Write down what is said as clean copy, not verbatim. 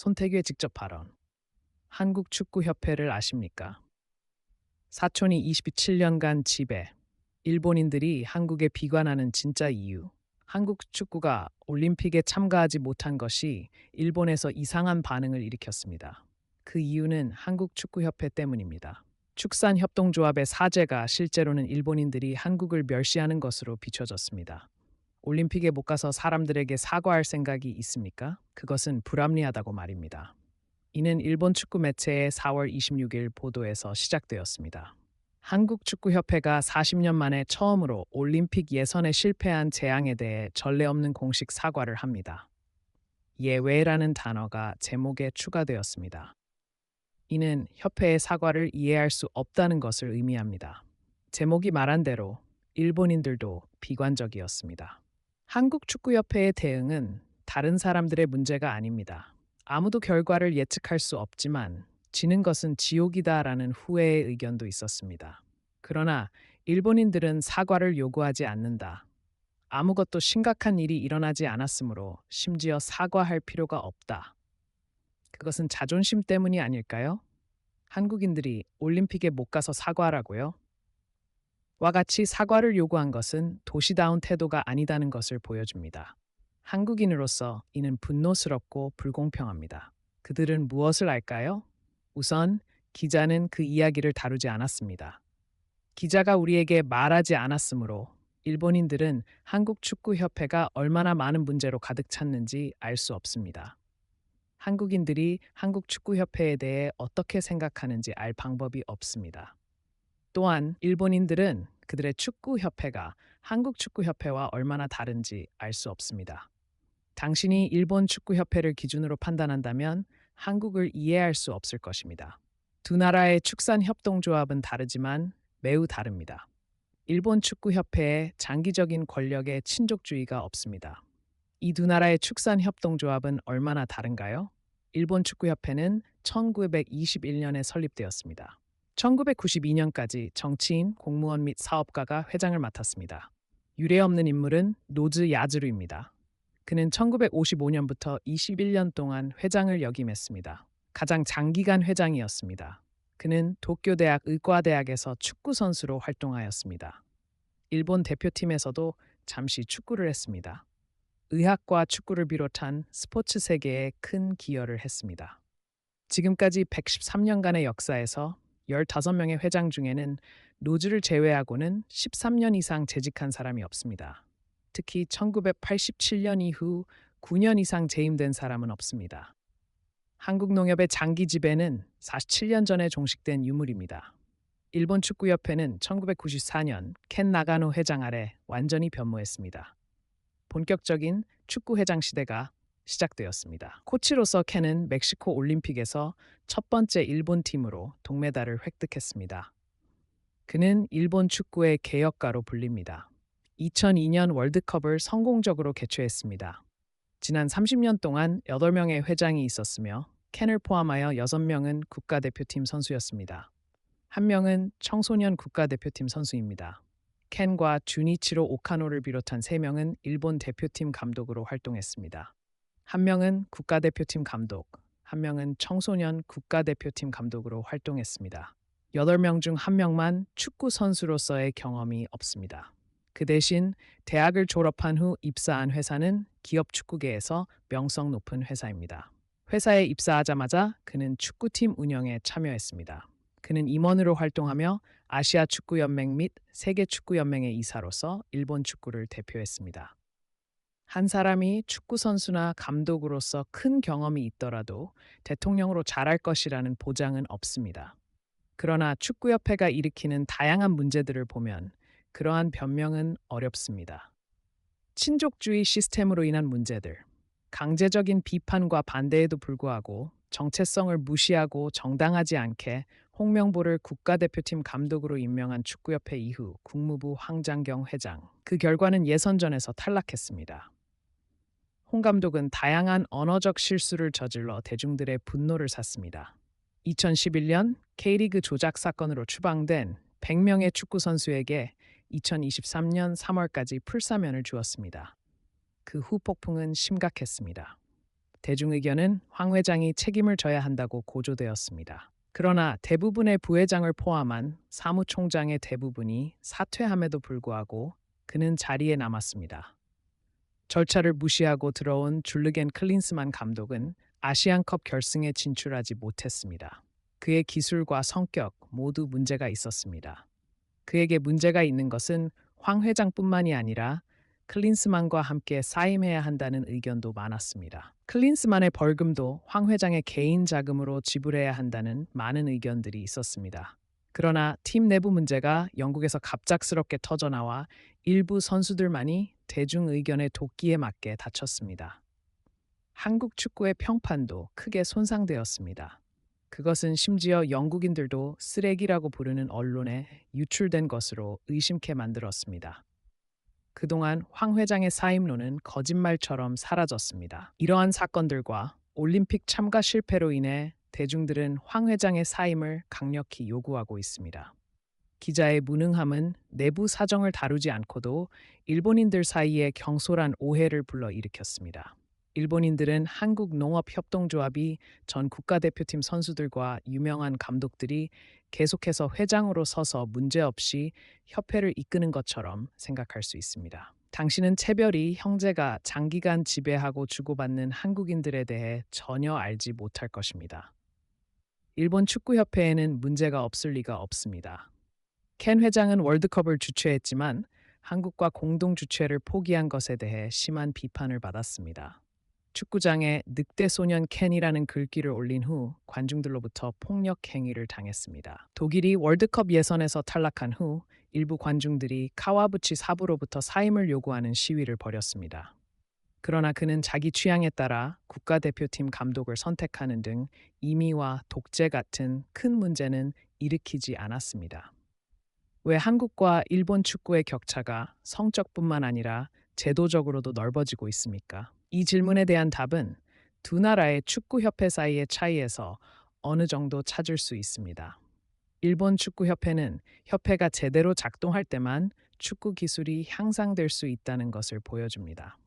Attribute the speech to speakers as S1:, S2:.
S1: 손태규의 직접 발언. 한국축구협회를 아십니까? 사촌이 27년간 지배. 일본인들이 한국에 비관하는 진짜 이유. 한국 축구가 올림픽에 참가하지 못한 것이 일본에서 이상한 반응을 일으켰습니다. 그 이유는 한국축구협회 때문입니다. 축산협동조합의 사죄가 실제로는 일본인들이 한국을 멸시하는 것으로 비춰졌습니다. 올림픽에 못 가서 사람들에게 사과할 생각이 있습니까? 그것은 불합리하다고 말입니다. 이는 일본 축구 매체의 4월 26일 보도에서 시작되었습니다. 한국축구협회가 40년 만에 처음으로 올림픽 예선에 실패한 재앙에 대해 전례 없는 공식 사과를 합니다. 예외라는 단어가 제목에 추가되었습니다. 이는 협회의 사과를 이해할 수 없다는 것을 의미합니다. 제목이 말한 대로 일본인들도 비관적이었습니다. 한국축구협회의 대응은 다른 사람들의 문제가 아닙니다. 아무도 결과를 예측할 수 없지만 지는 것은 지옥이다라는 후회의 의견도 있었습니다. 그러나 일본인들은 사과를 요구하지 않는다. 아무것도 심각한 일이 일어나지 않았으므로 심지어 사과할 필요가 없다. 그것은 자존심 때문이 아닐까요? 한국인들이 올림픽에 못 가서 사과하라고요? 와 같이 사과를 요구한 것은 도시다운 태도가 아니다는 것을 보여줍니다. 한국인으로서 이는 분노스럽고 불공평합니다. 그들은 무엇을 알까요? 우선 기자는 그 이야기를 다루지 않았습니다. 기자가 우리에게 말하지 않았으므로 일본인들은 한국축구협회가 얼마나 많은 문제로 가득 찼는지 알 수 없습니다. 한국인들이 한국축구협회에 대해 어떻게 생각하는지 알 방법이 없습니다. 또한 일본인들은 그들의 축구협회가 한국축구협회와 얼마나 다른지 알 수 없습니다. 당신이 일본 축구협회를 기준으로 판단한다면 한국을 이해할 수 없을 것입니다. 두 나라의 축산협동조합은 다르지만 매우 다릅니다. 일본 축구협회에 장기적인 권력의 친족주의가 없습니다. 이 두 나라의 축산협동조합은 얼마나 다른가요? 일본 축구협회는 1921년에 설립되었습니다. 1992년까지 정치인, 공무원 및 사업가가 회장을 맡았습니다. 유례없는 인물은 노즈 야즈루입니다. 그는 1955년부터 21년 동안 회장을 역임했습니다. 가장 장기간 회장이었습니다. 그는 도쿄대학 의과대학에서 축구 선수로 활동하였습니다. 일본 대표팀에서도 잠시 축구를 했습니다. 의학과 축구를 비롯한 스포츠 세계에 큰 기여를 했습니다. 지금까지 113년간의 역사에서 15명의 회장 중에는 노즈를 제외하고는 13년 이상 재직한 사람이 없습니다. 특히 1987년 이후 9년 이상 재임된 사람은 없습니다. 한국 농협의 장기 지배는 47년 전에 종식된 유물입니다. 일본 축구협회는 1994년 켄 나가노 회장 아래 완전히 변모했습니다. 본격적인 축구 회장 시대가 시작되었습니다. 코치로서 켄은 멕시코 올림픽에서 첫 번째 일본 팀으로 동메달을 획득했습니다. 그는 일본 축구의 개혁가로 불립니다. 2002년 월드컵을 성공적으로 개최했습니다. 지난 30년 동안 8명의 회장이 있었으며 켄을 포함하여 6명은 국가대표팀 선수였습니다. 1명은 청소년 국가대표팀 선수입니다. 켄과 주니치로 오카노를 비롯한 3명은 일본 대표팀 감독으로 활동했습니다. 1명은 국가대표팀 감독, 1명은 청소년 국가대표팀 감독으로 활동했습니다. 8명 중 1명만 축구 선수로서의 경험이 없습니다. 그 대신 대학을 졸업한 후 입사한 회사는 기업 축구계에서 명성 높은 회사입니다. 회사에 입사하자마자 그는 축구팀 운영에 참여했습니다. 그는 임원으로 활동하며 아시아 축구연맹 및 세계 축구연맹의 이사로서 일본 축구를 대표했습니다. 한 사람이 축구 선수나 감독으로서 큰 경험이 있더라도 대통령으로 잘할 것이라는 보장은 없습니다. 그러나 축구협회가 일으키는 다양한 문제들을 보면 그러한 변명은 어렵습니다. 친족주의 시스템으로 인한 문제들, 강제적인 비판과 반대에도 불구하고 정체성을 무시하고 정당하지 않게 홍명보를 국가대표팀 감독으로 임명한 축구협회 이후 국무부 황장경 회장. 그 결과는 예선전에서 탈락했습니다. 홍 감독은 다양한 언어적 실수를 저질러 대중들의 분노를 샀습니다. 2011년 K리그 조작 사건으로 추방된 100명의 축구 선수에게 2023년 3월까지 풀사면을 주었습니다. 그 후 폭풍은 심각했습니다. 대중 의견은 황 회장이 책임을 져야 한다고 고조되었습니다. 그러나 대부분의 부회장을 포함한 사무총장의 대부분이 사퇴함에도 불구하고 그는 자리에 남았습니다. 절차를 무시하고 들어온 줄르겐 클린스만 감독은 아시안컵 결승에 진출하지 못했습니다. 그의 기술과 성격 모두 문제가 있었습니다. 그에게 문제가 있는 것은 황 회장뿐만이 아니라 클린스만과 함께 사임해야 한다는 의견도 많았습니다. 클린스만의 벌금도 황 회장의 개인 자금으로 지불해야 한다는 많은 의견들이 있었습니다. 그러나 팀 내부 문제가 영국에서 갑작스럽게 터져나와 일부 선수들만이 대중 의견의 도끼에 맞게 다쳤습니다. 한국 축구의 평판도 크게 손상되었습니다. 그것은 심지어 영국인들도 쓰레기라고 부르는 언론에 유출된 것으로 의심케 만들었습니다. 그동안 황 회장의 사임론은 거짓말처럼 사라졌습니다. 이러한 사건들과 올림픽 참가 실패로 인해 대중들은 황 회장의 사임을 강력히 요구하고 있습니다. 기자의 무능함은 내부 사정을 다루지 않고도 일본인들 사이에 경솔한 오해를 불러일으켰습니다. 일본인들은 한국농업협동조합이 전 국가대표팀 선수들과 유명한 감독들이 계속해서 회장으로 서서 문제없이 협회를 이끄는 것처럼 생각할 수 있습니다. 당신은 채별이 형제가 장기간 지배하고 주고받는 한국인들에 대해 전혀 알지 못할 것입니다. 일본 축구협회에는 문제가 없을 리가 없습니다. 켄 회장은 월드컵을 주최했지만 한국과 공동 주최를 포기한 것에 대해 심한 비판을 받았습니다. 축구장에 늑대 소년 켄이라는 글귀를 올린 후 관중들로부터 폭력 행위를 당했습니다. 독일이 월드컵 예선에서 탈락한 후 일부 관중들이 카와부치 사부로부터 사임을 요구하는 시위를 벌였습니다. 그러나 그는 자기 취향에 따라 국가대표팀 감독을 선택하는 등 임의와 독재 같은 큰 문제는 일으키지 않았습니다. 왜 한국과 일본 축구의 격차가 성적뿐만 아니라 제도적으로도 넓어지고 있습니까? 이 질문에 대한 답은 두 나라의 축구협회 사이의 차이에서 어느 정도 찾을 수 있습니다. 일본 축구협회는 협회가 제대로 작동할 때만 축구 기술이 향상될 수 있다는 것을 보여줍니다.